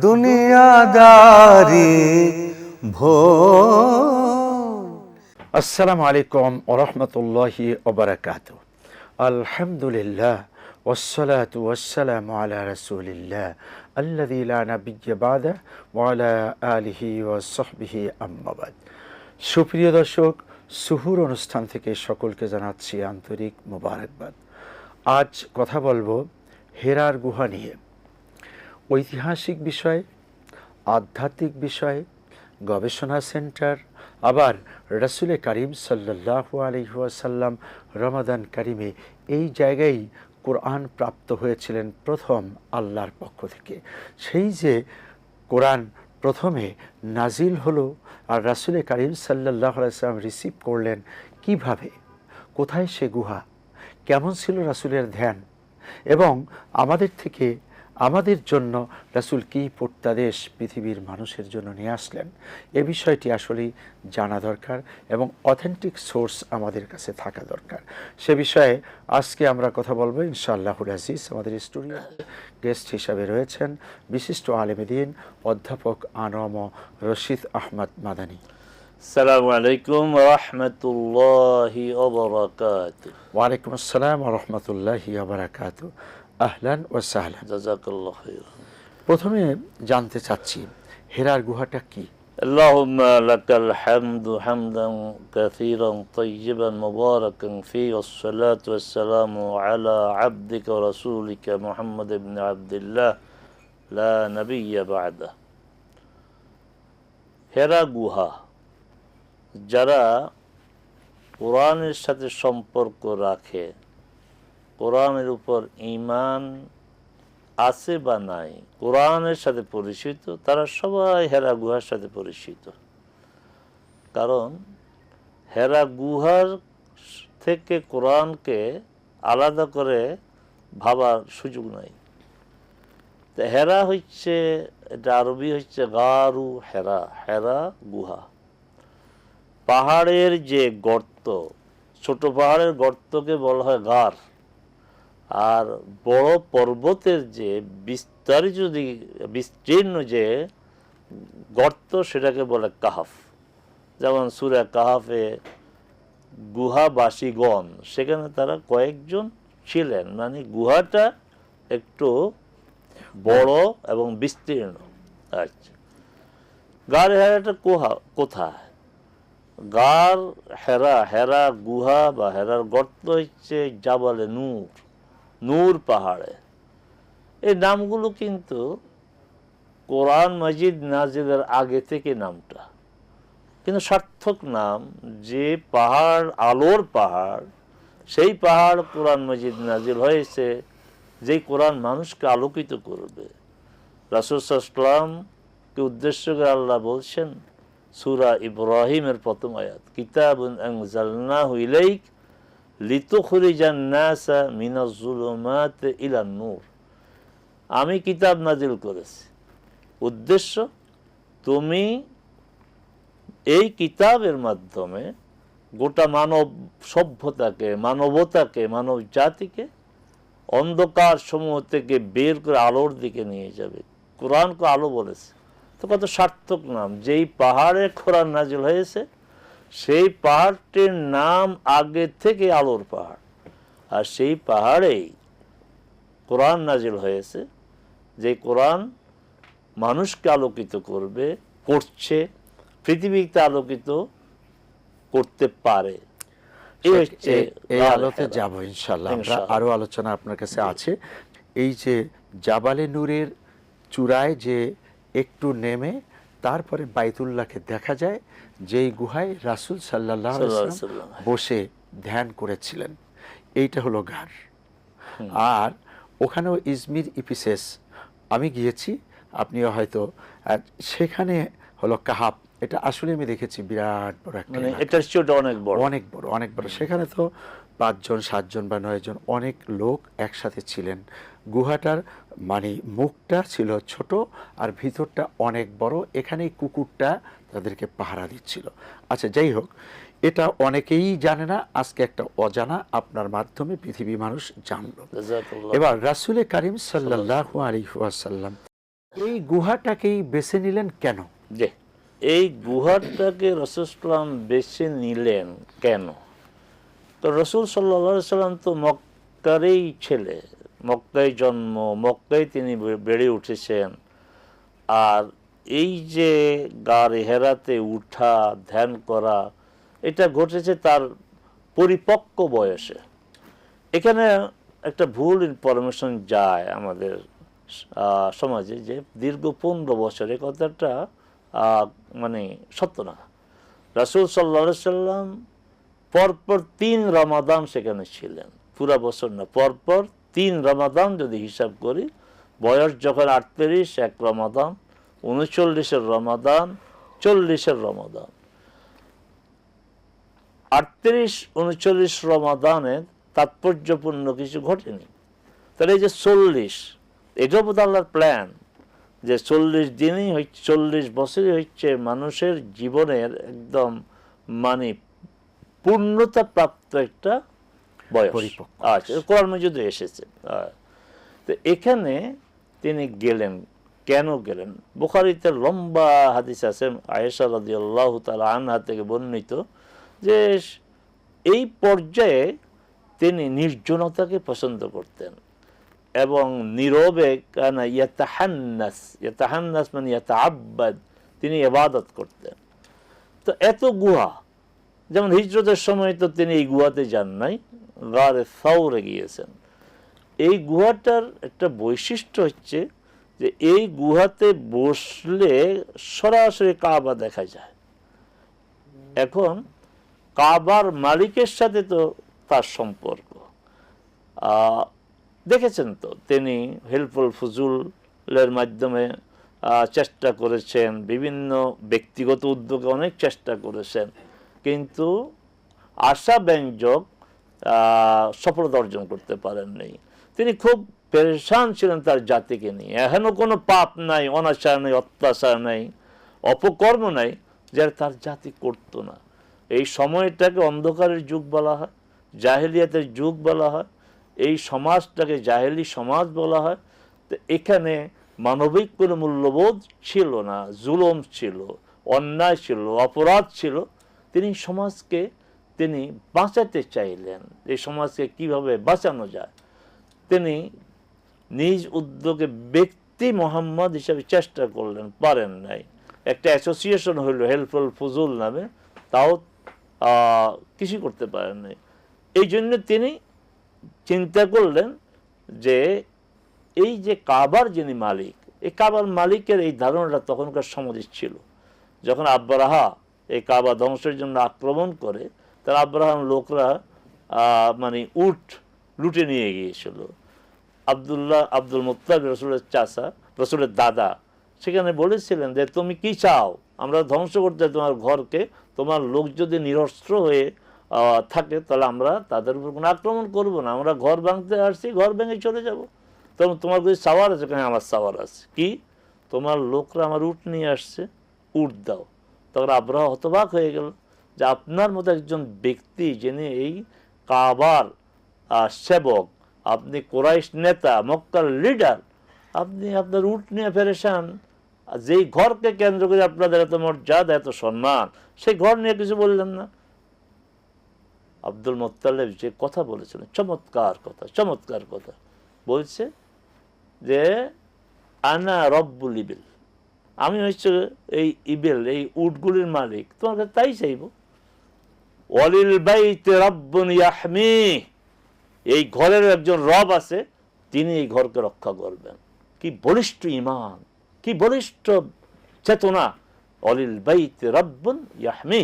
দুনিয়াদারি ভোর। আসসালামু আলাইকুম ওয়া রাহমাতুল্লাহি ওয়া বারাকাতুহু। আলহামদুলিল্লাহ ওয়াসসালাতু ওয়াসসালামু আলা রাসূলিল্লাহ আল্লাযী লা নাবিয়্যা বা'দাহু ওয়া আলা আলিহি ওয়া সাহবিহি আম্মা বা'দ। সুপ্রিয় দর্শক, সুহুর অনুষ্ঠান থেকে সকলকে জানাচ্ছি আন্তরিক মোবারকবাদ। আজ কথা বলবো হেরার গুহা নিয়ে। ঐতিহাসিক বিষয়, আধ্যাত্মিক বিষয়, গবেষণা সেন্টার, আবার রাসূলে কারীম সাল্লাল্লাহু আলাইহি ওয়াসাল্লাম রমাদান কারিমে এই জায়গায় কোরআন প্রাপ্ত হয়েছিলেন প্রথম আল্লাহর পক্ষ থেকে। সেই যে কোরআন প্রথমে নাজিল হলো আর রাসূলে কারীম সাল্লাল্লাহু আলাইহি ওয়াসাল্লাম রিসিভ করলেন কিভাবে, কোথায় সে গুহা, কেমন ছিল রাসূলের ধ্যান, এবং আমাদের জন্য রাসূল কী প্রত্যাদেশ পৃথিবীর মানুষের জন্য নিয়ে আসলেন, এ বিষয়টি আসলেই জানা দরকার এবং অথেন্টিক সোর্স আমাদের কাছে থাকা দরকার। সে বিষয়ে আজকে আমরা কথা বলবো ইনশাআল্লাহুল আজিজ। আমাদের স্টুডিওতে গেস্ট হিসাবে রয়েছেন বিশিষ্ট আলেমে দ্বীন অধ্যাপক আনম রশিদ আহমদ মাদানী। আসসালামু আলাইকুম ওয়া রাহমাতুল্লাহি ওয়া বারাকাতুহু। ওয়া আলাইকুম আসসালাম ওয়া রাহমাতুল্লাহি ওয়া বারাকাতুহু। আহলান ওয়া সাহলান। জাযাকাল্লাহু খাইরান। প্রথমে জানতে চাচ্ছি হেরার গুহাটা কি? আল্লাহুম্মা লাকাল হামদু হামদান কাসীরান তাইয়িবান মুবারাকান ফীহি ওয়াসসালাতু ওয়াসসালামু আলা আবদিকা ওয়া রাসূলিকা মুহাম্মদ ইবনে আবদুল্লাহ লা নাবিয়্যা বা'দা। হেরা গুহা, যারা কোরআনের সাথে সম্পর্ক রাখে, কোরআনের উপর ঈমান আছে বা নাই, কোরআনের সাথে পরিচিত, তারা সবাই হেরা গুহার সাথে পরিচিত। কারণ হেরা গুহার থেকে কোরআনকে আলাদা করে ভাবার সুযোগ নাই। তো হেরা হচ্ছে, এটা আরবি হচ্ছে গারু হেরা, হেরা গুহা। পাহাড়ের যে গর্ত, ছোট পাহাড়ের গর্তকে বলা হয় গার, আর বড় পর্বতের যে বিস্তীর্ণ যে গর্ত সেটাকে বলে কাহাফ। যেমন সূরা কাহাফে গুহাবাসীগণ, সেখানে তারা কয়েকজন ছিলেন, মানে গুহাটা একটু বড় এবং বিস্তীর্ণ। আচ্ছা, গার হেরাটা কোথায়? গার হেরা, হেরা গুহা বা হেরার গর্ত হচ্ছে জাবালে নূর, নূর পাহাড়ে। এই নামগুলো কিন্তু কোরআন মাজিদ নাজিলের আগে থেকে নামটা, কিন্তু সার্থক নাম যে পাহাড়, আলোর পাহাড়, সেই পাহাড় কোরআন মাজিদ নাজিল হয়েছে, যেই কোরআন মানুষকে আলোকিত করবে। রাসূল সাল্লাল্লাহু আলাইহি ওয়াসাল্লামকে উদ্দেশ্য করে আল্লাহ বলছেন সূরা ইব্রাহিমের প্রথম আয়াত, কিতাবুন আনজালনাহু ইলাইক লিতুখরিজান নাসা মিনাজ যুলুমাতি ইলান নূর। আমি কিতাব নাজিল করেছি, উদ্দেশ্য তুমি এই কিতাবের মাধ্যমে গোটা মানব সভ্যতাকে, মানবতাকে, মানব জাতিকে অন্ধকার সমূহ থেকে বের করে আলোর দিকে নিয়ে যাবে। কোরআনকে আলো বলেছে, তো কত সার্থক নাম। যেই পাহাড়ে কোরআন নাজিল হয়েছে সেই পাহাড়টির নাম আগে থেকে আলোর পাহাড়, আর সেই পাহাড়েই কোরআন নাজিল হয়েছে, যে কোরআন মানুষকে আলোকিত করছে, পৃথিবীতে আলোকিত করতে পারে। এই আলোতে যাব ইনশাআল্লাহ। আমরা আরো আলোচনা আপনার কাছে আছে। এই যে জাবালে নূরের চূড়ায় যে একটু নেমে তারপরে বাইতুল্লাহকে দেখা যায়, যেই গুহায় রাসূল সাল্লাল্লাহু আলাইহি ওয়াসাল্লাম বসে ধ্যান করেছিলেন, এইটা হলো গার। আর ওখানেও ইজমির ইপিসেস, আমি গিয়েছি, আপনিও হয়তো, সেখানে হলো কাহাফ। এটা আসলে আমি দেখেছি বিরাট বড় একটা, মানে এটার চেয়ে অনেক বড়, অনেক বড়, অনেক বড়। সেখানে তো 5 জন 7 জন বা 9 জন অনেক লোক একসাথে ছিলেন। গুহাটার মানে মুখটা ছিল ছোট আর ভিতরটা অনেক বড়। এখানেই কুকুরটা তাদেরকে পাহারা দিচ্ছিল। আচ্ছা, যাই হোক, এটা অনেকেই জানে না। আজকে একটা অজানা আপনার মাধ্যমে পৃথিবী মানুষ জানলো। এবার রাসূলে কারীম সাল্লাল্লাহু আলাইহি ওয়াসাল্লাম এই গুহাটাকেই বেছে নিলেন কেন? যে এই গুহাটাকে রাসূল সাল্লাম বেছে নিলেন কেন? তো রাসূল সাল্লাল্লাহু আলাইহি সাল্লাম তো মক্কারই ছেলে, মক্কায় জন্ম, মক্কায় তিনি বেড়ে উঠেছেন। আর এই যে গারে হেরাতে উঠা, ধ্যান করা, এটা ঘটেছে তার পরিপক্ক বয়সে। এখানে একটা ভুল ইনফরমেশন যায় আমাদের সমাজে, যে দীর্ঘ 15 বছর, এ কথাটা মানে সত্য না। রাসূল সাল্লাল্লাহু আলাইহি সাল্লাম পরপর 3 রমাদান সেখানে ছিলেন, পুরা বছর না, পরপর 3 রমাদান যদি হিসাব করি, বয়স যখন 38, 1 রমাদান, 39-এর রমাদান, 40-এর রমাদান, 38-39 রমাদানে তাৎপর্যপূর্ণ কিছু ঘটেনি। তাহলে এই যে 40, এটাও বোধ আল্লাহর প্ল্যান, যে 40 দিনই হচ্ছে, 40 বছরই হচ্ছে মানুষের জীবনের একদম মানে পূর্ণতা প্রাপ্ত একটা বয়স। আচ্ছা, কোরআন মাজিদে এসেছে। তো এখানে তিনি গেলেন, কেন গেলেন? বুখারীতে লম্বা হাদিস আছে, আয়েশা রাদিয়াল্লাহু তাআলা আনহা থেকে বর্ণিত, যে এই পর্যায়ে তিনি নির্জনতাকে পছন্দ করতেন এবং নীরবে কানা ইয়াতাহান্নাস মানে ইয়াতাআব্বাদ, তিনি ইবাদত করতেন। তো এত গুহা, যেমন হিজরতের সময় তো তিনি এই গুহাতে যান নাই, গারে সাউরে গিয়েছেন। এই গুহাটার একটা বৈশিষ্ট্য হচ্ছে যে এই গুহাতে বসলে সরাসরি কাবা দেখা যায়। এখন কাবার মালিকের সাথে তো তার সম্পর্ক, দেখেছেন তো, তিনি হেল্পফুল ফুজুলের মাধ্যমে চেষ্টা করেছেন, বিভিন্ন ব্যক্তিগত উদ্যোগে অনেক চেষ্টা করেছেন, কিন্তু আশাব্যঞ্জক সফলতা অর্জন করতে পারেননি। তিনি খুব পেরেশান ছিলেন তার জাতিকে নিয়ে। এখনো কোনো পাপ নাই, অনাচার নাই, অত্যাচার নাই, অপকর্ম নাই যারা তার জাতি করতো না। এই সময়টাকে অন্ধকারের যুগ বলা হয়, জাহেলিয়াতের যুগ বলা হয়, এই সমাজটাকে জাহেলি সমাজ বলা হয়। তো এখানে মানবিক কোনো মূল্যবোধ ছিল না, জুলুম ছিল, অন্যায় ছিল, অপরাধ ছিল। তিনি সমাজকে তিনি বাঁচাতে চাইলেন, এই সমাজকে কিভাবে বাঁচানো যায়। তিনি নিজ উদ্যোগে ব্যক্তি মোহাম্মদ হিসাবে চেষ্টা করলেন, পারেন নাই। একটা অ্যাসোসিয়েশন হইল হেল্পফুল ফুজুল নামে, তাও কিছু করতে পারেন নাই। এই জন্য তিনি চিন্তা করলেন যে এই যে কাবার যিনি মালিক, এই কাবার মালিকের এই ধারণাটা তখনকার সমাজে ছিল। যখন আব্রাহা এই কাবা ধ্বংসের জন্য আক্রমণ করে, তার আব্রাহাম লোকরা মানে উট লুটে নিয়ে গিয়েছিল। আব্দুল মুত্তালিব, রসুলের চাচা, রসুলের দাদা, সেখানে বলেছিলেন যে তুমি কি চাও, আমরা ধ্বংস করতে তোমার ঘরকে, তোমার লোক যদি নিরস্ত্র হয়ে থাকে তাহলে আমরা তাদের উপর কোনো আক্রমণ করবো না, আমরা ঘর ভাঙতে আসছি, ঘর ভেঙে চলে যাব। তখন তোমার কিছু সাওয়ার আছে? কেন আমার সাওয়ার আছে। কি? তোমার লোকরা আমার উট নিয়ে আসছে, উট দাও। তখন আব্রাহা হতবাক হয়ে গেল যে আপনার মতো একজন ব্যক্তি, যিনি এই কাবার সেবক, আপনি কুরাইশ নেতা, মক্কার লিডার, আপনি আপনার উট নিয়ে পেরেশান, যেই ঘরকে কেন্দ্র করে আপনাদের এত মর্যাদা, এত সম্মান, সেই ঘর নিয়ে কিছু বললেন না। আব্দুল মুত্তালিব যে কথা বলেছিলেন, চমৎকার কথা, চমৎকার কথা বলছে যে আনা রব্বুল ইবিল, আমি হচ্ছে এই ইবেল, এই উটগুলির মালিক, তোমার কাছে তাই চাইব। ওয়ালিল বাইতি রাব্বুন ইয়াহমি, এই ঘরের একজন রব আছে, তিনি এই ঘরকে রক্ষা করবেন। কি বলিষ্ঠ ঈমান, কি বলিষ্ঠ চেতনা। ওয়ালিল বাইতি রাব্বুন ইয়াহমি,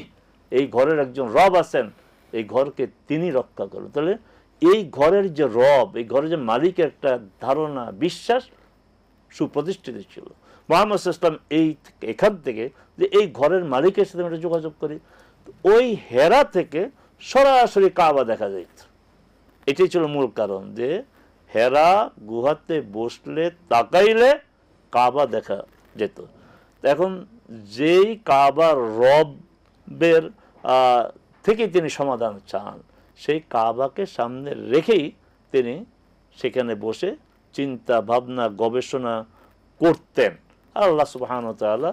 এই ঘরের একজন রব আছেন, এই ঘরকে তিনি রক্ষা করবেন। তাহলে এই ঘরের যে রব, এই ঘরের যে মালিকের একটা ধারণা, বিশ্বাস সুপ্রতিষ্ঠিত ছিল। মুহাম্মদ সাল্লাল্লাহু আলাইহি ওয়াসাল্লাম এখান থেকে যে এই ঘরের মালিকের সাথে আমরা যোগাযোগ করি, ওই হেরা থেকে সরাসরি কাবা দেখা যাইত। এটাই ছিল মূল কারণ, যে হেরা গুহাতে বসলে, তাকাইলে কাবা দেখা যেত। এখন যেই কাবার রবের থেকে তিনি সমাধান চান, সেই কাবাকে সামনে রেখেই তিনি সেখানে বসে চিন্তা ভাবনা গবেষণা করতেন। আর আল্লাহ সুবহানাহু ওয়া তাআলা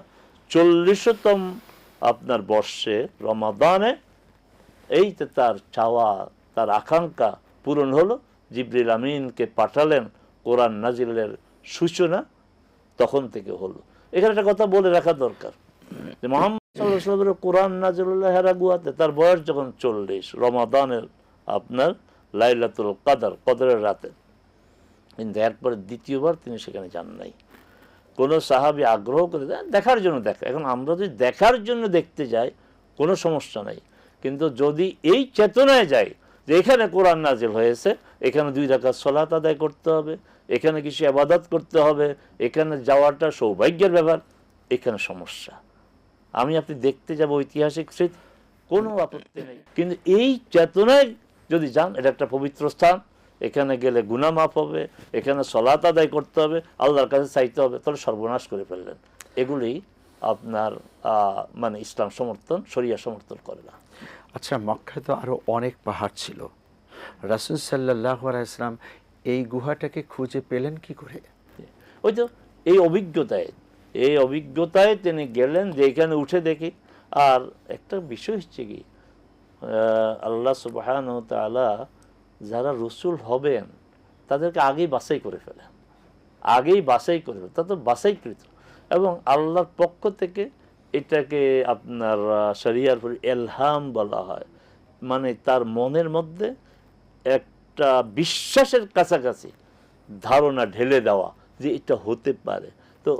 40তম আপনার বর্ষে রমাদানে এই যে তার চাওয়া, তার আকাঙ্ক্ষা পূরণ হলো, জিবরিল আমিনকে পাঠালেন, কোরআন নাজিলের সূচনা তখন থেকে হলো। এখানে একটা কথা বলে রাখা দরকার যে মুহাম্মদ সাল্লাল্লাহু আলাইহি ওয়াসাল্লামের কোরআন নাজিল হলো হেরাগুয়াতে, তার বয়স যখন 40 রমাদানের আপনার লাইলাতুল কদর, কদরের রাতে, কিন্তু এরপরে দ্বিতীয়বার তিনি সেখানে যান নাই। কোনো সাহাবী আগ্রহ করে দেখার জন্য দেখা, এখন আমরা যদি দেখার জন্য দেখতে যাই কোনো সমস্যা নাই, কিন্তু যদি এই চেতনায় যাই যে এখানে কোরআন নাজিল হয়েছে, এখানে 2 রাকাত সালাত আদায় করতে হবে, এখানে কিছু ইবাদত করতে হবে, এখানে যাওয়াটা সৌভাগ্যের ব্যাপার, এখানে সমস্যা। আমি আপনি দেখতে যাব ঐতিহাসিক স্মৃতি, কোনো আপত্তি নেই, কিন্তু এই চেতনায় যদি যান, এটা একটা পবিত্র স্থান, এখানে গেলে গুনাহ মাফ হবে, এখানে সালাত আদায় করতে হবে, আল্লাহর কাছে চাইতে হবে, তাহলে সর্বনাশ করে ফেললেন। এগুলি আপনার মানে ইসলাম সমর্থন, শরিয়া সমর্থন করে না। আচ্ছা, মক্কায় তো আরো অনেক পাহাড় ছিল, রাসূল সাল্লাল্লাহু আলাইহি ওয়াসাল্লাম এই গুহাটাকে খুঁজে পেলেন কি করে? ওই তো এই অভিজ্ঞতায় তিনি গেলেন যে এখানে উঠে দেখি। আর একটা বিষয় হচ্ছে কি, আল্লাহ সুবহানাহু ওয়া তাআলা যারা রসুল হবেন তাদেরকে আগেই বাছাই করে ফেলেন, তা তো বাছাইকৃত, এবং আল্লাহর পক্ষ থেকে এটাকে আপনার শরিয়ার পর ইলহাম বলা হয়, মানে তার মনের মধ্যে একটা বিশ্বাসের কাছাকাছি ধারণা ঢেলে দেওয়া যে এটা হতে পারে। তো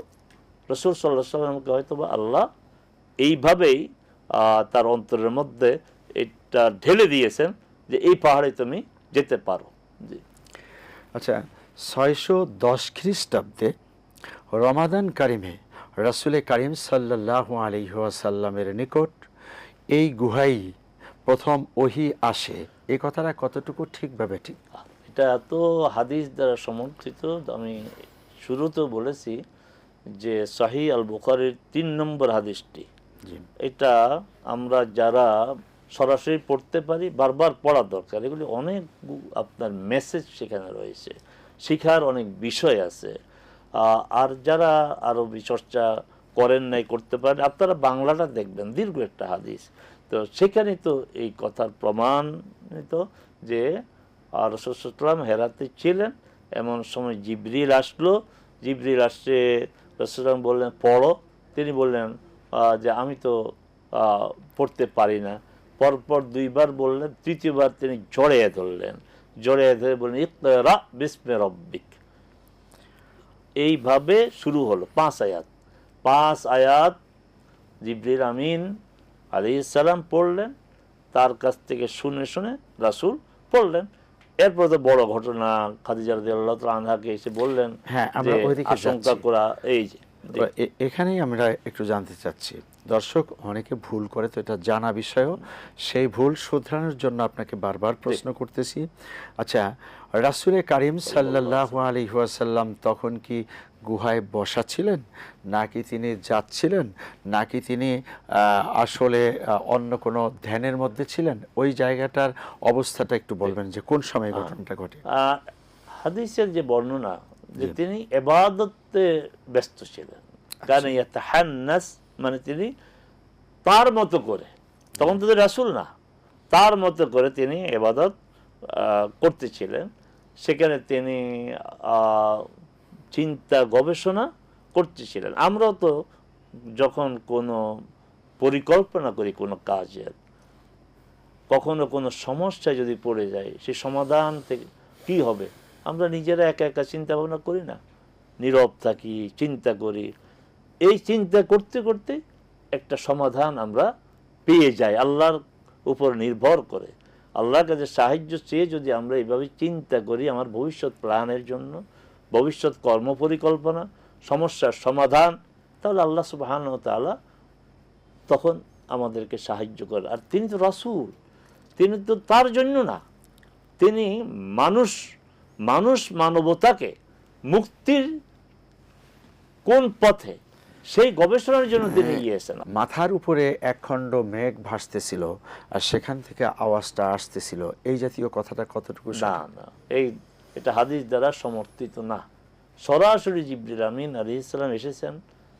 রাসূল সাল্লাল্লাহু আলাইহি ওয়াসাল্লামকে হয়তো বা আল্লাহ এইভাবেই তার অন্তরের মধ্যে এটা ঢেলে দিয়েছেন যে এই পাহাড়ে তুমি যেতে পারো। জি। আচ্ছা, 610 খ্রিস্টাব্দে রমাদান কারিমে রাসূলে কারিম সাল্লাল্লাহু আলাইহি ওয়াসাল্লামের নিকট এই গুহায় প্রথম ওহী আসে, এই কথাটা কতটুকু ঠিকভাবে ঠিক? এটা এত হাদিস দ্বারা সমর্থিত। আমি শুরুতেও বলেছি যে সহিহ আল বুখারীর 3 নম্বর হাদিসটি, এটা আমরা যারা সরাসরি পড়তে পারি বারবার পড়া দরকার। এগুলি অনেক আপনার মেসেজ সেখানে রয়েছে, শিখার অনেক বিষয় আছে। আর যারা আরবি চর্চা করেন নাই, করতে পারেন, আপনারা বাংলাটা দেখবেন, দীর্ঘ একটা হাদিস। তো সেখানে তো এই কথার প্রমাণিত যে রাসূল সাল্লাল্লাহু আলাইহি ওয়াসাল্লাম হেরাতে ছিলেন, এমন সময় জিবরিল আসলো। জিবরিল আসছে, রাসূল সাল্লাল্লাহু আলাইহি ওয়াসাল্লাম বললেন পড়ো, তিনি বললেন যে আমি তো পড়তে পারি না। পরপর 2 বার বললেন, তৃতীয়বার তিনি জড়িয়ে ধরলেন, জড়িয়ে ধরে বললেন ইকরা বিসমি রাব্বিক। এইভাবে শুরু হলো 5 আয়াত জিবরিল আমিন আলাইহিস সালাম পড়লেন, তার কাছ থেকে শুনে শুনে রাসূল পড়লেন। এরপর তো বড় ঘটনা, খাদিজা রাদিয়াল্লাহু তাআলা আনহাকে এসে বললেন, হ্যাঁ, আমরা ওইদিকে আশঙ্কা করা। এই যে এখানেই আমরা একটু জানতে চাচ্ছি, দর্শক অনেকে ভুল করে, তো এটা জানা বিষয়ও, সেই ভুল শুধরানোর জন্য আপনাকে বারবার প্রশ্ন করতেছি। আচ্ছা, রাসূলে কারিম সাল্লাল্লাহু আলাইহি ওয়াসাল্লাম তখন কি গুহায় বসা ছিলেন, নাকি তিনি যাচ্ছিলেন, নাকি তিনি আসলে অন্য কোনো ধ্যানের মধ্যে ছিলেন? ওই জায়গাটার অবস্থাটা একটু বলবেন যে কোন সময় ঘটনাটা ঘটে? হাদিসের যে বর্ণনা যে তিনি ইবাদতে ব্যস্ত ছিলেন, কারণ ইয়াতাহান্নাস মানে তিনি তার মতো করে, তখন তো রাসূল না, তার মতো করে তিনি ইবাদত করতেছিলেন। সেখানে তিনি চিন্তা গবেষণা করতেছিলেন। আমরাও তো যখন কোনো পরিকল্পনা করি কোনো কাজের, কখনো কোনো সমস্যায় যদি পড়ে যায়, সেই সমাধান থেকে কি হবে আমরা নিজেরা একা একা চিন্তা ভাবনা করি না, নীরব থাকি, চিন্তা করি। এই চিন্তা করতে করতে একটা সমাধান আমরা পেয়ে যাই আল্লাহর উপর নির্ভর করে। আল্লাহর কাছে সাহায্য চেয়ে যদি আমরা এইভাবে চিন্তা করি আমার ভবিষ্যৎ প্ল্যানের জন্য, ভবিষ্যৎ কর্ম পরিকল্পনা, সমস্যার সমাধান, তাহলে আল্লাহ সুবহানাহু ওয়া তাআলা তখন আমাদেরকে সাহায্য করেন। আর তিনি তো রাসূল, তিনি তো তার জন্য না, তিনি মানবতাকে মুক্তির কোন পথে সেই গবেষণার জন্য তিনি গিয়েছেন। মাথার উপরে একখণ্ড মেঘ ভাসতেছিল আর সেখান থেকে আওয়াজটা আসতেছিল, এই জাতীয় কথাটা কতটুকু? না, এটা হাদিস দ্বারা সমর্থিত না। সরাসরি জিবরিল আমিন আলাইহিস সালাম এসেছেন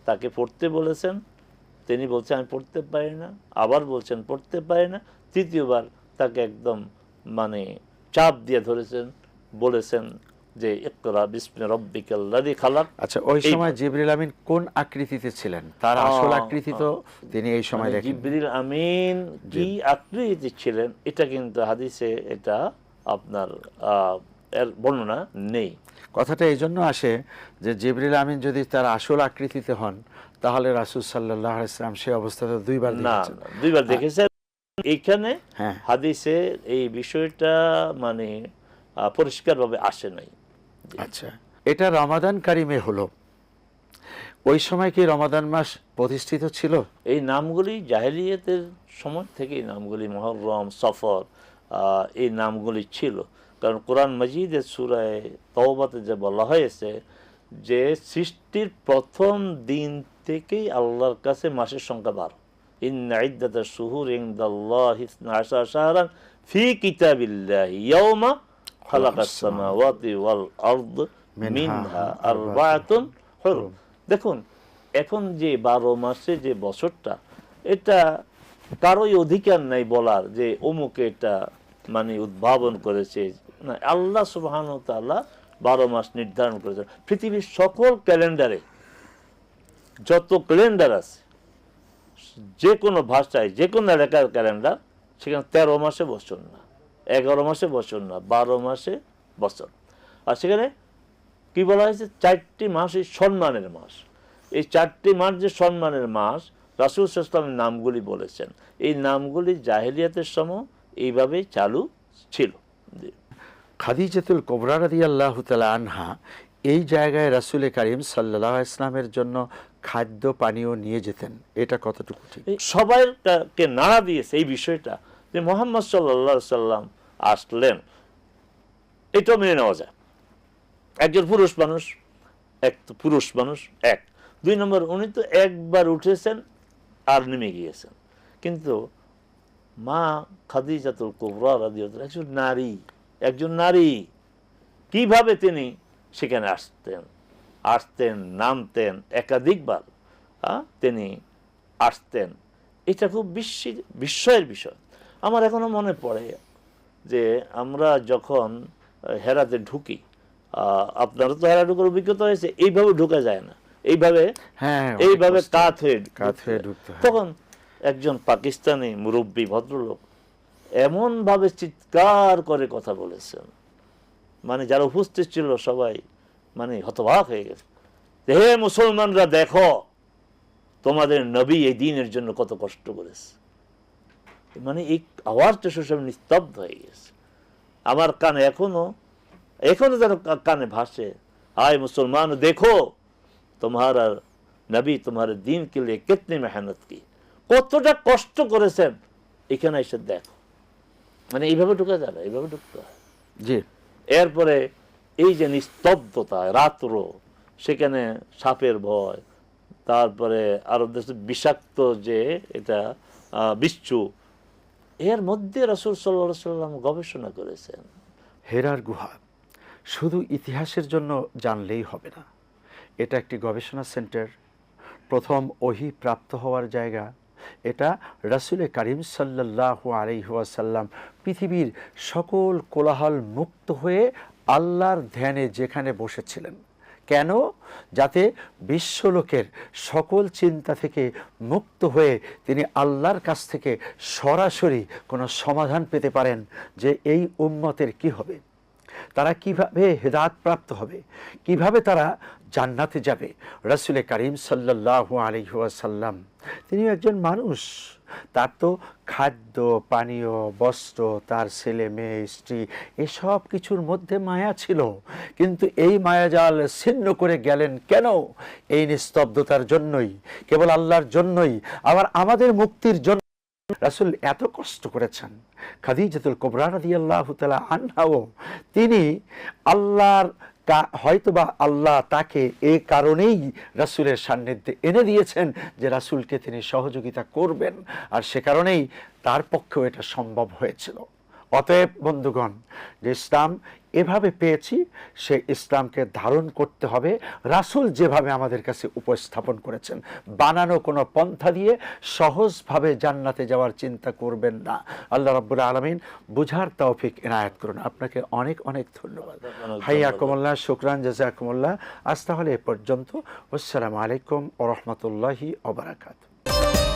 তাকে পড়তে বলেছেন, তিনি বলছেন আমি পড়তে পারি না, আবার বলছেন পড়তে পারি না, তৃতীয়বার তাকে একদম মানে চাপ দিয়ে ধরেছেন, বলেছেন যে ইকরা বিসমি রাব্বিকাল্লাযী খালাক। আচ্ছা, ওই সময় জিবরিল আমিন কোন আকৃতিতে ছিলেন? তার আসল আকৃতি তো তিনি এই সময় দেখেন। জিবরিল আমিন কি আকৃতি ছিলেন এটা কিন্তু হাদিসে এটা আপনার এর বর্ণনা নেই। কথাটা এই জন্য আসে যে জিবরিল আমিন যদি তার আসল আকৃতিতে হন, তাহলে রাসূল সাল্লাল্লাহু আলাইহি ওয়াসাল্লাম সেই অবস্থাতে দুইবার দেখেছেন। না, দুইবার দেখেছেন। এইখানে হ্যাঁ, হাদিসে এই বিষয়টা মানে পরিষ্কারভাবে আসে নাই। আচ্ছা, এটা রমাদান কারিমে হলো, ওই সময় কি রমাদান মাস প্রতিষ্ঠিত ছিল? এই নামগুলি জাহেলিয়াতের সময় থেকে এই নামগুলি মুহররম, সফর, এই নামগুলি ছিল। কারণ কোরআন মজিদের সূরায়ে তওবাতে যে বলা হয়েছে যে সৃষ্টির প্রথম দিন থেকেই আল্লাহর কাছে মাসের সংখ্যা 12। ইন্না ইদ্দাতাশ শুহুরি ইনদাল্লাহি 12 শাহরান ফি কিতাবিল্লাহি ইয়াওমা খালাকাস সামাওয়াতি ওয়াল আরদ মিনহা আরবাআতুন হুরুম। দেখুন, এখন যে 12 মাসে যে বছরটা, এটা কারোই অধিকার নাই বলার যে অমুকে এটা মানে উদ্ভাবন করেছে। না, আল্লাহ সুবহানাহু ওয়া তাআলা 12 মাস নির্ধারণ করেছেন। পৃথিবীর সকল ক্যালেন্ডারে যত ক্যালেন্ডার আছে, যে কোনো ভাষায় যে কোনো এলাকার ক্যালেন্ডার, সেখানে 13 মাসে বছর না, 11 মাসে বছর না, 12 মাসে বছর। আর সেখানে কি বলা হয়েছে? 4টি মাস এই সম্মানের মাস। এই 4টি মাস যে সম্মানের মাস, রাসূল সাল্লাল্লাহু আলাইহি ওয়াসাল্লাম নামগুলি বলেছেন। এই নামগুলি জাহেলিয়াতের সময় এইভাবেই চালু ছিল। খাদিজাতুল কুবরা রাদিয়াল্লাহু তাআলা আনহা এই জায়গায় রাসূল কারীম সাল্লাল্লাহু আলাইহি ওয়াসাল্লামের জন্য খাদ্য পানীয় নিয়ে যেতেন, এটা কতটুকু ঠিক? সবাইকে নাড়া দিয়েছে এই বিষয়টা যে মুহাম্মদ সাল্লাল্লাহু আলাইহি সাল্লাম আসলেন, এটাও মেনে নেওয়া যায়। একজন পুরুষ মানুষ, এক 2 নম্বর, উনি তো একবার উঠেছেন আর নেমে গিয়েছেন। কিন্তু মা খাদিজাতুল কুবরা রাদিয়াল্লাহু একজন নারী কিভাবে তিনি সেখানে আসতেন নামতেন একাধিকবার, তিনি আসতেন। এটা খুব বিস্ময়ের বিষয়। আমার এখনো মনে পড়ে যে আমরা যখন হেরাতে ঢুকি, আপনারা তো হেরা ঢুকার অভিজ্ঞতা হয়েছে, এইভাবে ঢুকা যায় না, এইভাবে কাত হয়ে ঢুকতে হয়। তখন একজন পাকিস্তানি মুরব্বী ভদ্রলোক এমন ভাবে চিৎকার করে কথা বলেছেন, মানে যারা উপস্থিত ছিল সবাই মানে হতবাক হয়ে গেছে। হে মুসলমানরা, দেখো তোমাদের নবী এই দিনের জন্য কত কষ্ট করেছে। মানে এই আওয়াজটা সব নিস্তব্ধ হয়ে গেছে। আমার কানে এখনো যেন কানে ভাসে, আয় মুসলমান দেখো তোমারা নবী তোমারে দিন কে লিয়ে কিতনি মেহনত কি, কতটা কষ্ট করেছেন, এখানে এসে দেখো। মানে এইভাবে ঢুকা যাবে, এইভাবে ঢুকতে হয়। জি। এরপরে এই যে নিস্তব্ধতা, রাত্র, সেখানে সাপের ভয়, তারপরে আরো বিষাক্ত যে এটা বিচ্ছু, এর মধ্যে রাসূল সাল্লাল্লাহু আলাইহি সাল্লাম গবেষণা করেছেন। হেরার গুহা শুধু ইতিহাসের জন্য জানলেই হবে না, এটা একটি গবেষণা সেন্টার, প্রথম ওহী প্রাপ্ত হওয়ার জায়গা। এটা রাসূল কারীম সাল্লাল্লাহু আলাইহি ওয়াসাল্লাম পৃথিবীর সকল কোলাহল মুক্ত হয়ে আল্লাহর ধ্যানে যেখানে বসেছিলেন। কেন? যাতে বিশ্বলোকের সকল চিন্তা থেকে মুক্ত হয়ে তিনি আল্লাহর কাছ থেকে সরাসরি কোনো সমাধান পেতে পারেন যে এই উম্মতের কি হবে, তারা কিভাবে হেদায়েত প্রাপ্ত হবে, কিভাবে তারা জান্নাতে যাবে। রাসূল কারীম সাল্লাল্লাহু আলাইহি ওয়াসাল্লাম তিনি একজন মানুষ, তার তো খাদ্য পানীয় বস্ত্র, তার ছেলে মেয়ে স্ত্রী, এসব কিছুর মধ্যে মায়া ছিল, কিন্তু এই মায়াজাল ছিন্ন করে গেলেন কেন? এই নিস্তব্ধতার জন্যই, কেবল আল্লাহর জন্যই, আবার আমাদের মুক্তির জন্য রাসূল এত কষ্ট করেছেন। খাদিজাতুল কুবরা রাদিয়াল্লাহু তাআলা আনহাও তিনি আল্লাহর হয়তোবা আল্লাহ তাকে এই কারণেই রাসূলের সান্নিধ্যে এনে দিয়েছেন যে রাসূলকে তিনি সহযোগিতা করবেন, আর সে কারণেই তার পক্ষেও এটা সম্ভব হয়েছিল। অতএব বন্ধুগণ, যে ইসলাম এভাবে পেয়েছি, সে ইসলামকে ধারণ করতে হবে রাসূল যেভাবে আমাদের কাছে উপস্থাপন করেছেন। বানানো কোনো পন্থা দিয়ে সহজভাবে জান্নাতে যাওয়ার চিন্তা করবেন না। আল্লাহ রাব্বুল আলামিন বুঝার তৌফিক এনায়েত করুন। আপনাকে অনেক অনেক ধন্যবাদ। হাইয়াকুমুল্লাহ, শুকরান, জাযাকুমুল্লাহ। আজ তাহলে এ পর্যন্ত। আসসালামু আলাইকুম ওয়া রাহমাতুল্লাহি ওয়া বারাকাতুহু।